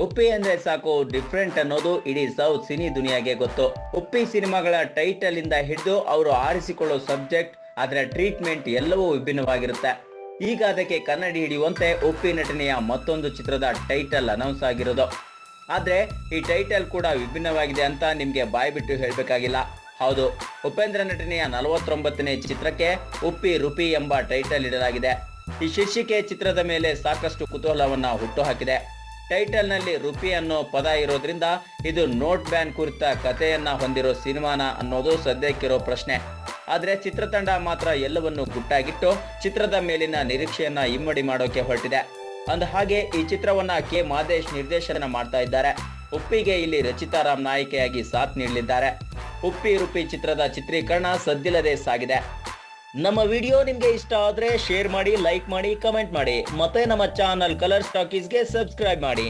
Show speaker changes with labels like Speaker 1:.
Speaker 1: ಉಪ್ಪಿ ಅಂದ್ರೆ ಸಾಕು ಡಿಫ್ರೆಂಟ್ ಅನ್ನೋದು ಇಡೀ ಸೌತ್ ಸಿನಿ ದುನಿಯಾಗೆ ಗೊತ್ತು. ಉಪ್ಪಿ ಸಿನಿಮಾಗಳ ಟೈಟಲ್ ಇಂದ ಹಿಡಿದು ಅವರು ಆರಿಸಿಕೊಳ್ಳೋ ಸಬ್ಜೆಕ್ಟ್, ಅದರ ಟ್ರೀಟ್ಮೆಂಟ್ ಎಲ್ಲವೂ ವಿಭಿನ್ನವಾಗಿರುತ್ತೆ. ಈಗ ಅದಕ್ಕೆ ಕನ್ನಡಿ ಹಿಡಿಯುವಂತೆ ಉಪ್ಪಿ ನಟನೆಯ ಮತ್ತೊಂದು ಚಿತ್ರದ ಟೈಟಲ್ ಅನೌನ್ಸ್ ಆಗಿರೋದು. ಆದ್ರೆ ಈ ಟೈಟಲ್ ಕೂಡ ವಿಭಿನ್ನವಾಗಿದೆ ಅಂತ ನಿಮ್ಗೆ ಬಾಯಿ ಬಿಟ್ಟು ಹೇಳ್ಬೇಕಾಗಿಲ್ಲ. ಹೌದು, ಉಪೇಂದ್ರ ನಟನೆಯ 49ನೇ ಚಿತ್ರಕ್ಕೆ ಉಪ್ಪಿ ರುಪಿ ಎಂಬ ಟೈಟಲ್ ಇಡಲಾಗಿದೆ. ಈ ಶೀರ್ಷಿಕೆ ಚಿತ್ರದ ಮೇಲೆ ಸಾಕಷ್ಟು ಕುತೂಹಲವನ್ನ ಹುಟ್ಟುಹಾಕಿದೆ. ಟೈಟಲ್ ನಲ್ಲಿ ರುಪಿ ಅನ್ನೋ ಪದ ಇರೋದ್ರಿಂದ ಇದು ನೋಟ್ ಬ್ಯಾನ್ ಕುರಿತ ಕಥೆಯನ್ನ ಹೊಂದಿರೋ ಸಿನಿಮಾನ ಅನ್ನೋದು ಸದ್ಯಕ್ಕಿರೋ ಪ್ರಶ್ನೆ. ಆದ್ರೆ ಚಿತ್ರತಂಡ ಮಾತ್ರ ಎಲ್ಲವನ್ನು ಗುಟ್ಟಾಗಿಟ್ಟು ಚಿತ್ರದ ಮೇಲಿನ ನಿರೀಕ್ಷೆಯನ್ನ ಇಮ್ಮಡಿ ಮಾಡೋಕೆ ಹೊರಟಿದೆ. ಅಂದ ಹಾಗೆ ಈ ಚಿತ್ರವನ್ನ ಕೆ ಮಾದೇಶ್ ನಿರ್ದೇಶನ ಮಾಡ್ತಾ ಇದ್ದಾರೆ. ಉಪ್ಪಿಗೆ ಇಲ್ಲಿ ರಚಿತಾ ರಾಮ್ ನಾಯಕಿಯಾಗಿ ಸಾಥ್ ನೀಡಲಿದ್ದಾರೆ. ಉಪ್ಪಿ ರುಪಿ ಚಿತ್ರದ ಚಿತ್ರೀಕರಣ ಸದ್ದಿಲ್ಲದೆ ಸಾಗಿದೆ. ನಮ್ಮ ವಿಡಿಯೋ ನಿಮ್ಗೆ ಇಷ್ಟ ಆದ್ರೆ ಶೇರ್ ಮಾಡಿ, ಲೈಕ್ ಮಾಡಿ, ಕಮೆಂಟ್ ಮಾಡಿ. ಮತ್ತೆ ನಮ್ಮ ಚಾನಲ್ ಕಲರ್ಸ್ ಟಾಕೀಸ್ಗೆ ಸಬ್ಸ್ಕ್ರೈಬ್ ಮಾಡಿ.